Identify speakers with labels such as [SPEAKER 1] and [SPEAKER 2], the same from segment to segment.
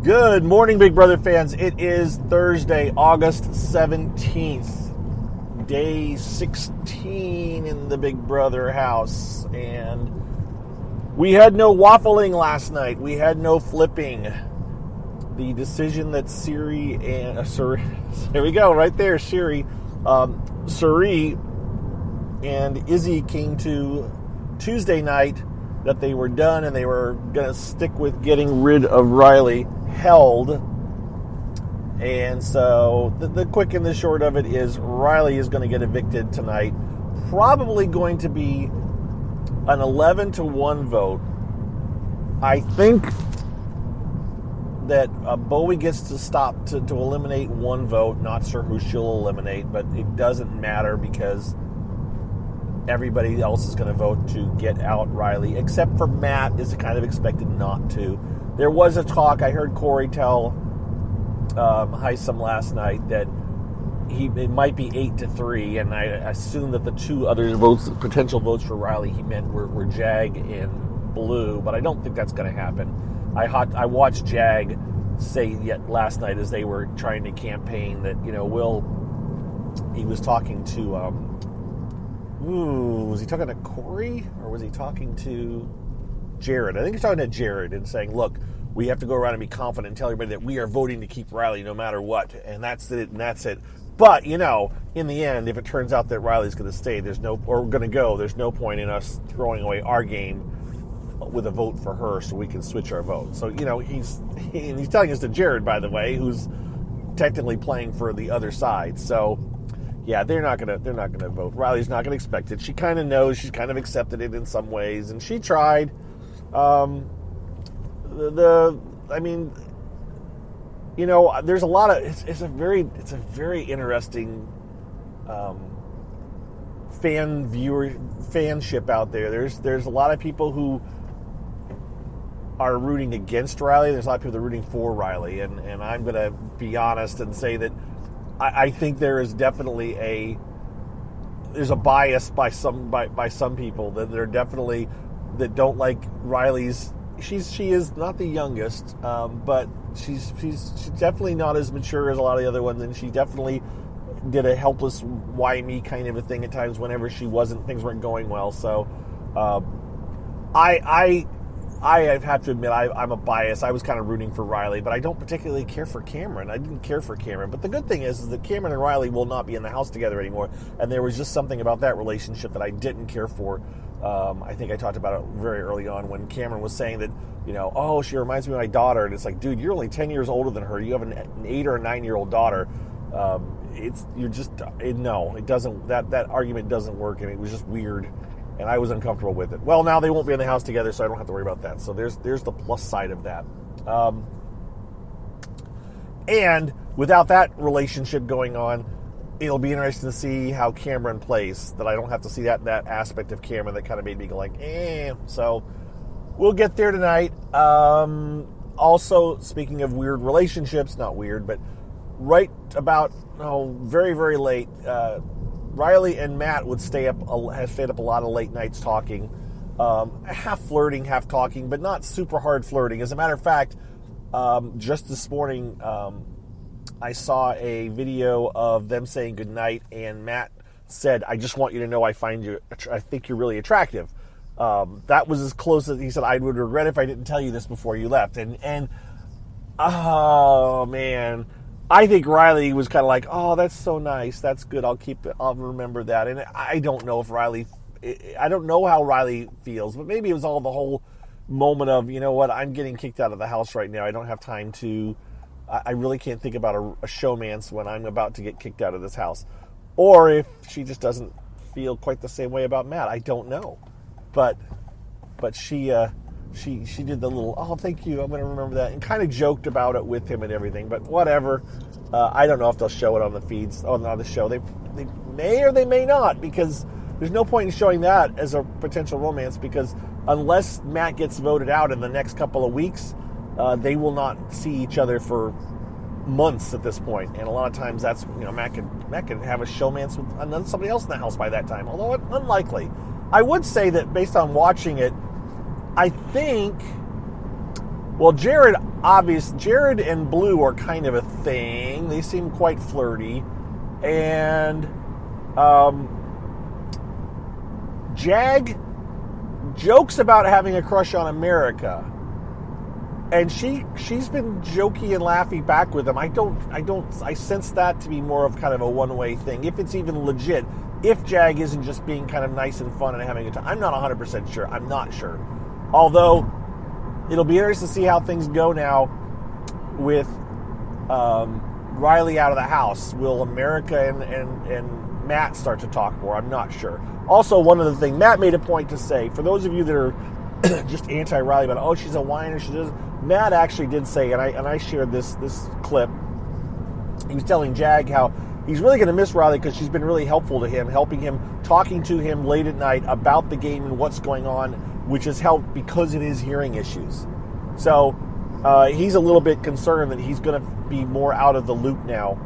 [SPEAKER 1] Good morning, Big Brother fans. It is Thursday, August 17th, day 16 in the Big Brother house. And we had no waffling last night. We had no flipping. The decision that Siri and... there we go, right there, Siri. Suri and Izzy came to Tuesday night that they were done and they were going to stick with getting rid of Riley held. And so the quick and the short of it is Riley is going to get evicted tonight. Probably going to be an 11-1 vote. I think that Bowie gets to stop to eliminate one vote. Not sure who she'll eliminate, but it doesn't matter because everybody else is going to vote to get out Riley, except for Matt is kind of expected not to. There was a talk, I heard Corey tell Heisem last night that it might be 8-3, and I assume that the two other potential votes for Riley he meant were Jag and Blue, but I don't think that's going to happen. I watched Jag say last night as they were trying to campaign that, he was talking to... was he talking to Corey or was he talking to Jared? I think he's talking to Jared and saying, look, we have to go around and be confident and tell everybody that we are voting to keep Riley no matter what. And that's it. But, in the end, if it turns out that Riley's going to stay, there's no point in us throwing away our game with a vote for her so we can switch our vote. So, he's telling us to Jared, by the way, who's technically playing for the other side. So, yeah, they're not gonna vote. Riley's not gonna expect it. She kind of knows. She's kind of accepted it in some ways, and she tried. There's a lot of. It's a very interesting fanship out there. There's a lot of people who are rooting against Riley. There's a lot of people that are rooting for Riley, and I'm gonna be honest and say that. I think there is definitely there's a bias by some people that they're definitely that don't like Riley's. She is not the youngest, but she's definitely not as mature as a lot of the other ones, and she definitely did a helpless why me kind of a thing at times whenever things weren't going well. So I have to admit, I'm a bias. I was kind of rooting for Riley, but I don't particularly care for Cameron. I didn't care for Cameron. But the good thing is that Cameron and Riley will not be in the house together anymore. And there was just something about that relationship that I didn't care for. I think I talked about it very early on when Cameron was saying that, she reminds me of my daughter. And it's like, dude, you're only 10 years older than her. You have an 8 or a 9-year-old daughter. It doesn't, that argument doesn't work. And it was just weird. And I was uncomfortable with it. Well, now they won't be in the house together, so I don't have to worry about that. So there's the plus side of that. And without that relationship going on, it'll be interesting to see how Cameron plays. That I don't have to see that aspect of Cameron that kind of made me go like, So we'll get there tonight. Also, speaking of weird relationships, not weird, but right about very, very late. Riley and Matt have stayed up a lot of late nights talking, half flirting, half talking, but not super hard flirting. As a matter of fact, just this morning, I saw a video of them saying goodnight, and Matt said, "I just want you to know I think you're really attractive." That was as close as he said. I would regret if I didn't tell you this before you left, and oh man. I think Riley was kind of like, oh, that's so nice. That's good. I'll remember that. And I don't know I don't know how Riley feels, but maybe it was all the whole moment of, you know what, I'm getting kicked out of the house right now. I don't have time I really can't think about a showmance when I'm about to get kicked out of this house. Or if she just doesn't feel quite the same way about Matt. I don't know. But she did the little, oh, thank you, I'm going to remember that, and kind of joked about it with him and everything, but whatever. I don't know if they'll show it on the feeds, on the show. They may or they may not, because there's no point in showing that as a potential romance, because unless Matt gets voted out in the next couple of weeks, they will not see each other for months at this point. And a lot of times that's, Matt can have a showmance with somebody else in the house by that time, although unlikely. I would say that based on watching it, I think, well, Jared, obvious. Jared and Blue are kind of a thing. They seem quite flirty. And Jag jokes about having a crush on America. And she's been jokey and laughy back with him. I sense that to be more of kind of a one-way thing. If it's even legit. If Jag isn't just being kind of nice and fun and having a time. I'm not 100% sure. I'm not sure. Although, it'll be interesting to see how things go now with Riley out of the house. Will America and Matt start to talk more? I'm not sure. Also, one other thing, Matt made a point to say, for those of you that are just anti-Riley about, oh, she's a whiner, she does. Matt actually did say, and I shared this clip, he was telling Jag how he's really going to miss Riley because she's been really helpful to him, helping him, talking to him late at night about the game and what's going on, which has helped because of his hearing issues. So he's a little bit concerned that he's going to be more out of the loop now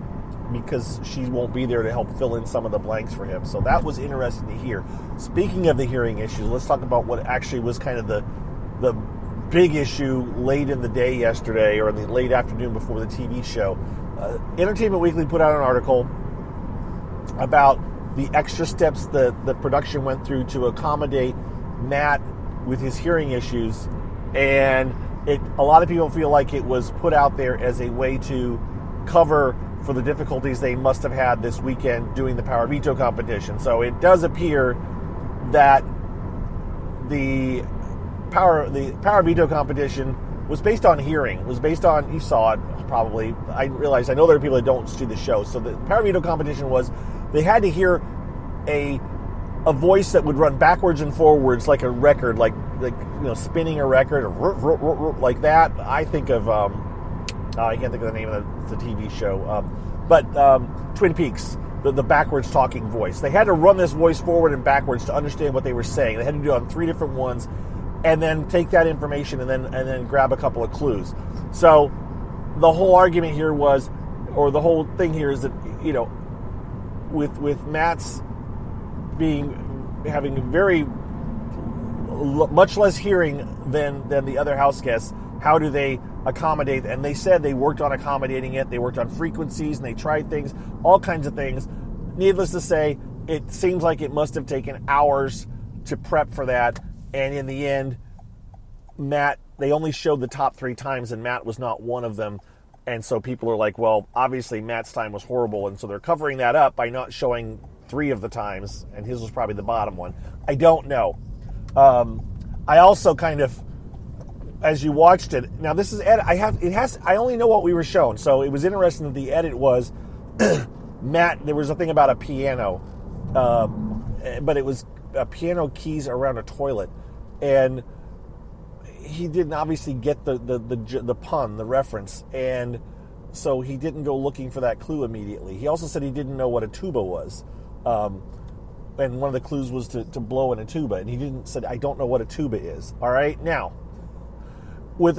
[SPEAKER 1] because she won't be there to help fill in some of the blanks for him. So that was interesting to hear. Speaking of the hearing issues, let's talk about what actually was kind of the big issue late in the day yesterday or in the late afternoon before the TV show. Entertainment Weekly put out an article about the extra steps that the production went through to accommodate Matt with his hearing issues, and a lot of people feel like it was put out there as a way to cover for the difficulties they must have had this weekend doing the Power Veto competition. So it does appear that the Power Veto competition was based on hearing, was based on, you saw it probably, I realize, I know there are people that don't see the show, so the Power Veto competition was, they had to hear a voice that would run backwards and forwards like a record, like spinning a record, or like that. I think of, I can't think of the name of the TV show, but Twin Peaks, the backwards talking voice. They had to run this voice forward and backwards to understand what they were saying. They had to do it on 3 different ones, and then take that information and then grab a couple of clues. So the whole argument here was, or the whole thing here is that, with Matt's having very much less hearing than the other house guests, how do they accommodate? And they said they worked on accommodating it. They worked on frequencies and they tried things, all kinds of things. Needless to say, it seems like it must have taken hours to prep for that. And in the end, Matt, they only showed the top 3 times, and Matt was not one of them. And so people are like, well, obviously Matt's time was horrible, and so they're covering that up by not showing 3 of the times, and his was probably the bottom one. I don't know. I also kind of, as you watched it, now this is edit. I only know what we were shown, so it was interesting that the edit was Matt. There was a thing about a piano, but it was piano keys around a toilet, and he didn't obviously get the pun, the reference, and so he didn't go looking for that clue immediately. He also said he didn't know what a tuba was, and one of the clues was to blow in a tuba, and he said I don't know what a tuba is. All right, now with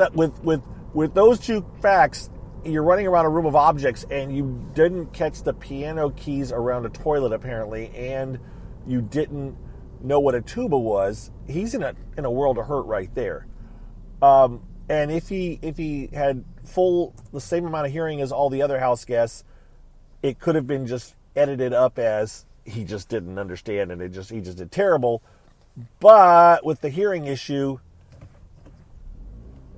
[SPEAKER 1] those 2 facts, you're running around a room of objects, and you didn't catch the piano keys around a toilet apparently, and you didn't know what a tuba was. He's in a world of hurt right there. And if he had the same amount of hearing as all the other house guests, it could have been just edited up as he just didn't understand and he just did terrible. But with the hearing issue,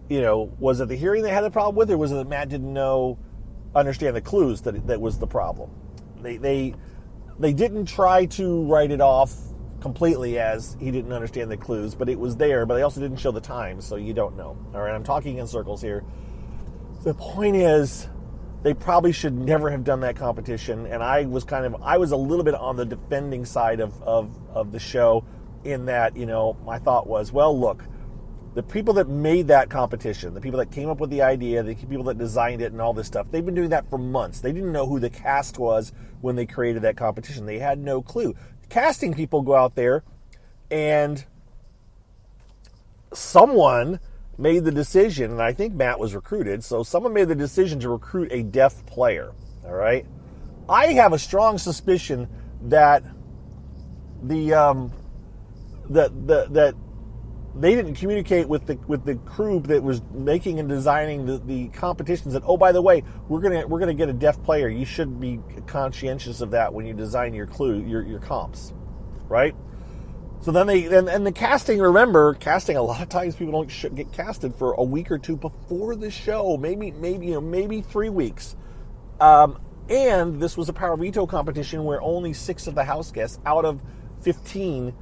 [SPEAKER 1] was it the hearing they had a problem with, or was it that Matt didn't understand the clues that was the problem? They didn't try to write it off completely as he didn't understand the clues, but it was there, but they also didn't show the times, so you don't know. All right, I'm talking in circles here. The point is, they probably should never have done that competition, and I was a little bit on the defending side of the show, in that, my thought was, well, look, the people that made that competition, the people that came up with the idea, the people that designed it and all this stuff, they've been doing that for months. They didn't know who the cast was when they created that competition. They had no clue. Casting people go out there, and someone made the decision, and I think Matt was recruited, so someone made the decision to recruit a deaf player, all right? I have a strong suspicion that that they didn't communicate with the crew that was making and designing the competitions that, oh, by the way, we're gonna get a deaf player. You should be conscientious of that when you design your comps, right? So then and the casting. Remember, casting, a lot of times people don't get casted for a week or two before the show, maybe 3 weeks. And this was a power veto competition where only 6 of the house guests out of 15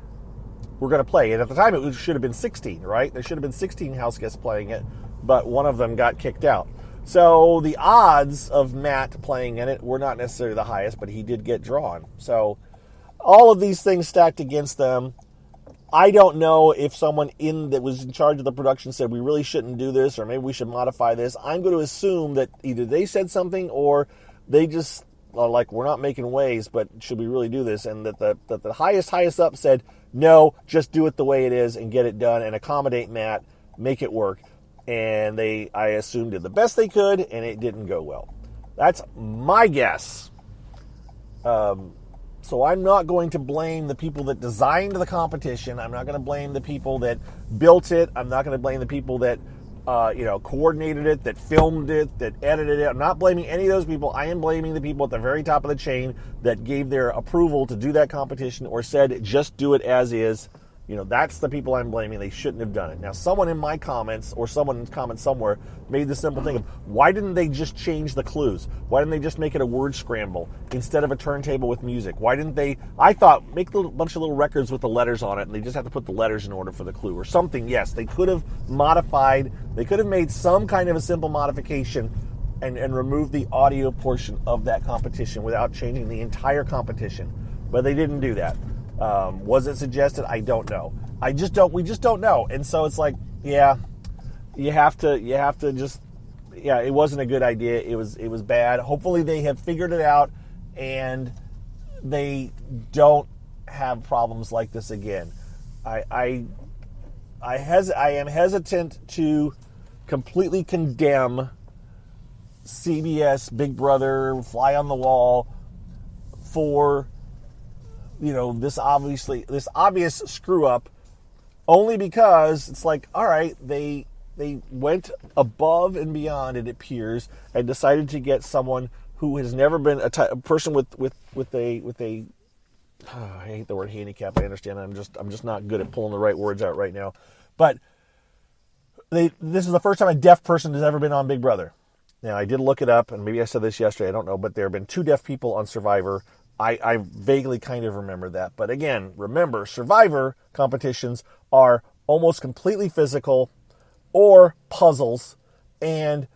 [SPEAKER 1] were going to play. And at the time, it should have been 16, right? There should have been 16 house guests playing it, but one of them got kicked out. So the odds of Matt playing in it were not necessarily the highest, but he did get drawn. So all of these things stacked against them. I don't know if someone that was in charge of the production said we really shouldn't do this, or maybe we should modify this. I'm going to assume that either they said something or they just are like, we're not making waves, but should we really do this? And that the highest up said, no, just do it the way it is and get it done and accommodate Matt, make it work. And I assume, did the best they could, and it didn't go well. That's my guess. So I'm not going to blame the people that designed the competition. I'm not going to blame the people that built it. I'm not going to blame the people that coordinated it, that filmed it, that edited it. I'm not blaming any of those people. I am blaming the people at the very top of the chain that gave their approval to do that competition or said, just do it as is. That's the people I'm blaming. They shouldn't have done it. Now, someone in my comments or someone in comments somewhere made the simple thing of, why didn't they just change the clues? Why didn't they just make it a word scramble instead of a turntable with music? Why didn't they, I thought, make a bunch of little records with the letters on it and they just have to put the letters in order for the clue or something. Yes, they could have modified, they could have made some kind of a simple modification and removed the audio portion of that competition without changing the entire competition. But they didn't do that. Was it suggested? I don't know. We just don't know. And so it's like, yeah, you have to just, yeah, it wasn't a good idea. It was bad. Hopefully they have figured it out and they don't have problems like this again. I am hesitant to completely condemn CBS, Big Brother, Fly on the Wall for this obvious screw up, only because it's like, all right, they went above and beyond, it appears, and decided to get someone who has never been a person with a I hate the word handicap. I understand. I'm just not good at pulling the right words out right now, but this is the first time a deaf person has ever been on Big Brother. Now, I did look it up, and maybe I said this yesterday, I don't know, but there have been 2 deaf people on Survivor. I vaguely kind of remember that. But again, remember, Survivor competitions are almost completely physical or puzzles, and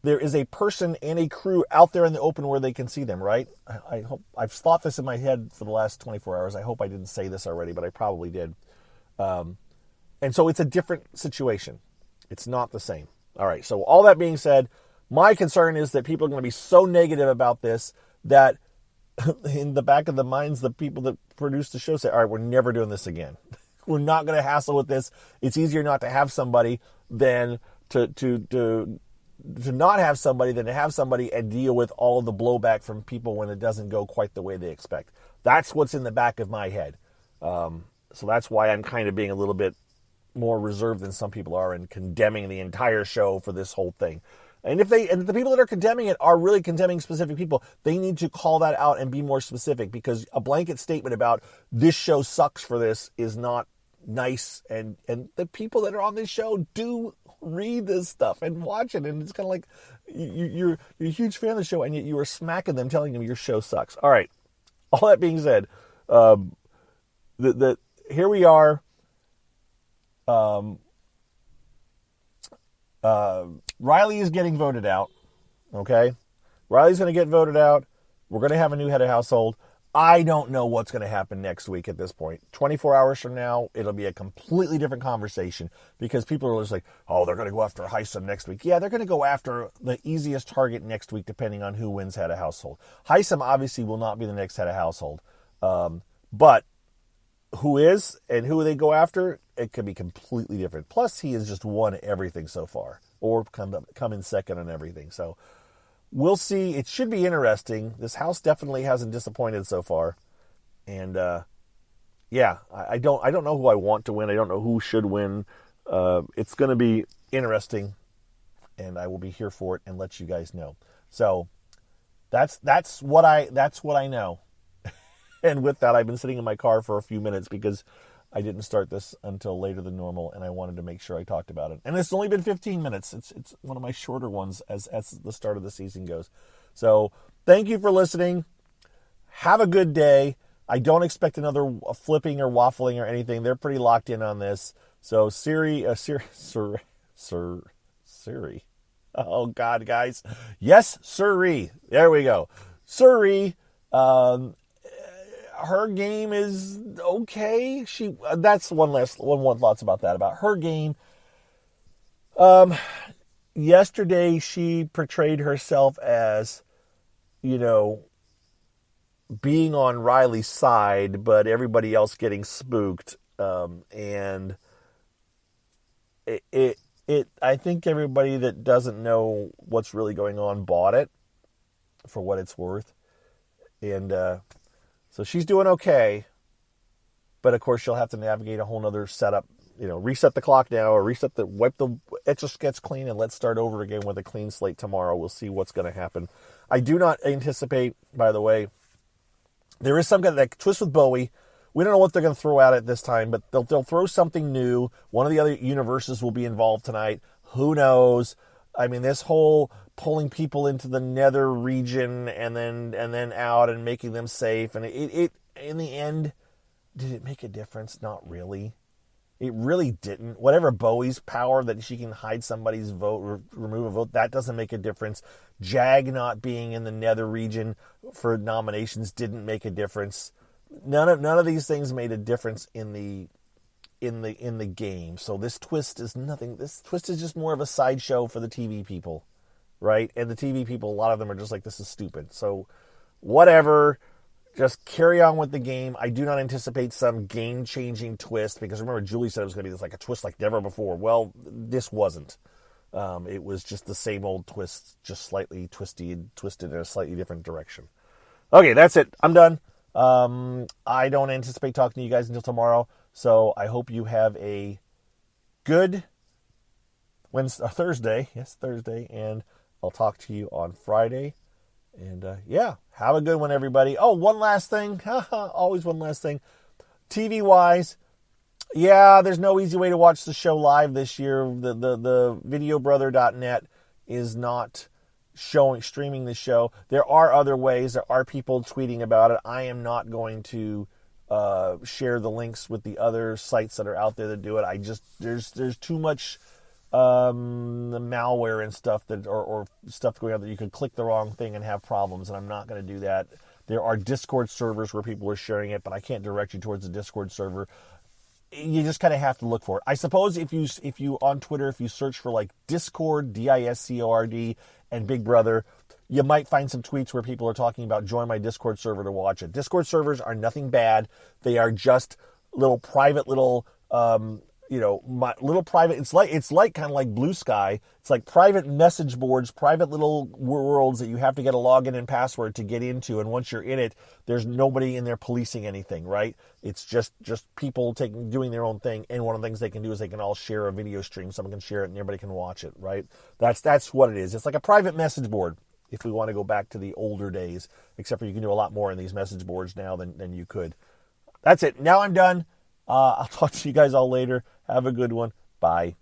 [SPEAKER 1] there is a person and a crew out there in the open where they can see them, right? I hope I've thought this in my head for the last 24 hours. I hope I didn't say this already, but I probably did. And so it's a different situation. It's not the same. All right, so all that being said, my concern is that people are going to be so negative about this that in the back of the minds, the people that produce the show say, all right, we're never doing this again. We're not going to hassle with this. It's easier not to have somebody than to not have somebody than to have somebody and deal with all the blowback from people when it doesn't go quite the way they expect. That's what's in the back of my head. So that's why I'm kind of being a little bit more reserved than some people are and condemning the entire show for this whole thing. And if the people that are condemning it are really condemning specific people, they need to call that out and be more specific, because a blanket statement about this show sucks for this is not nice. And the people that are on this show do read this stuff and watch it. And it's kind of like you're a huge fan of the show and yet you are smacking them, telling them your show sucks. All right. All that being said, here we are. Riley is getting voted out. Okay. Riley's going to get voted out. We're going to have a new head of household. I don't know what's going to happen next week at this point. 24 hours from now, it'll be a completely different conversation, because people are just like, oh, they're going to go after Heisem next week. Yeah, they're going to go after the easiest target next week, depending on who wins head of household. Heisem obviously will not be the next head of household. But who is and who they go after, it could be completely different. Plus, he has just won everything so far, or come in second on everything. So we'll see. It should be interesting. This house definitely hasn't disappointed so far. And yeah, I don't know who I want to win. I don't know who should win. It's going to be interesting, and I will be here for it and let you guys know. So that's what I know. And with that, I've been sitting in my car for a few minutes because I didn't start this until later than normal, and I wanted to make sure I talked about it. And it's only been 15 minutes. It's one of my shorter ones as the start of the season goes. So thank you for listening. Have a good day. I don't expect another flipping or waffling or anything. They're pretty locked in on this. So Siri. Oh God, guys. Yes, Siri. There we go. Siri. Her game is okay. That's one thoughts about that, about her game. Yesterday she portrayed herself as, being on Riley's side, but everybody else getting spooked. And I think everybody that doesn't know what's really going on bought it for what it's worth. And, so she's doing okay, but of course she'll have to navigate a whole nother setup, reset the clock now, or wipe the Etch-a-Sketch clean, and let's start over again with a clean slate tomorrow. We'll see what's going to happen. I do not anticipate, by the way, there is some kind of that twist with Bowie. We don't know what they're going to throw at it this time, but they'll throw something new. One of the other universes will be involved tonight. Who knows? I mean, this whole pulling people into the nether region and then out and making them safe, and it in the end, did it make a difference? Not really. It really didn't. Whatever Bowie's power that she can hide somebody's vote, remove a vote, that doesn't make a difference. Jag not being in the nether region for nominations didn't make a difference. None of these things made a difference in the game. So this twist is nothing. This twist is just more of a sideshow for the TV people, right? And the TV people, a lot of them are just like, this is stupid. So whatever. Just carry on with the game. I do not anticipate some game-changing twist, because remember, Julie said it was going to be like a twist like never before. Well, this wasn't. It was just the same old twist, just slightly twisted in a slightly different direction. Okay, that's it. I'm done. I don't anticipate talking to you guys until tomorrow, so I hope you have a good Thursday. Yes, Thursday, and I'll talk to you on Friday. And, have a good one, everybody. Oh, one last thing. Always one last thing. TV-wise, there's no easy way to watch the show live this year. The videobrother.net is not streaming the show. There are other ways. There are people tweeting about it. I am not going to share the links with the other sites that are out there that do it. There's too much the malware and stuff or stuff going on that you could click the wrong thing and have problems, and I'm not going to do that. There are Discord servers where people are sharing it, but I can't direct you towards the Discord server. You just kind of have to look for it. I suppose if you on Twitter, if you search for like Discord, DISCORD, and Big Brother, you might find some tweets where people are talking about join my Discord server to watch it. Discord servers are nothing bad. They are just little private my little private, it's like kind of like Blue Sky. It's like private message boards, private little worlds that you have to get a login and password to get into. And once you're in it, there's nobody in there policing anything, right? It's just people doing their own thing. And one of the things they can do is they can all share a video stream. Someone can share it and everybody can watch it, right? That's what it is. It's like a private message board, if we want to go back to the older days, except for you can do a lot more in these message boards now than you could. That's it. Now I'm done. I'll talk to you guys all later. Have a good one. Bye.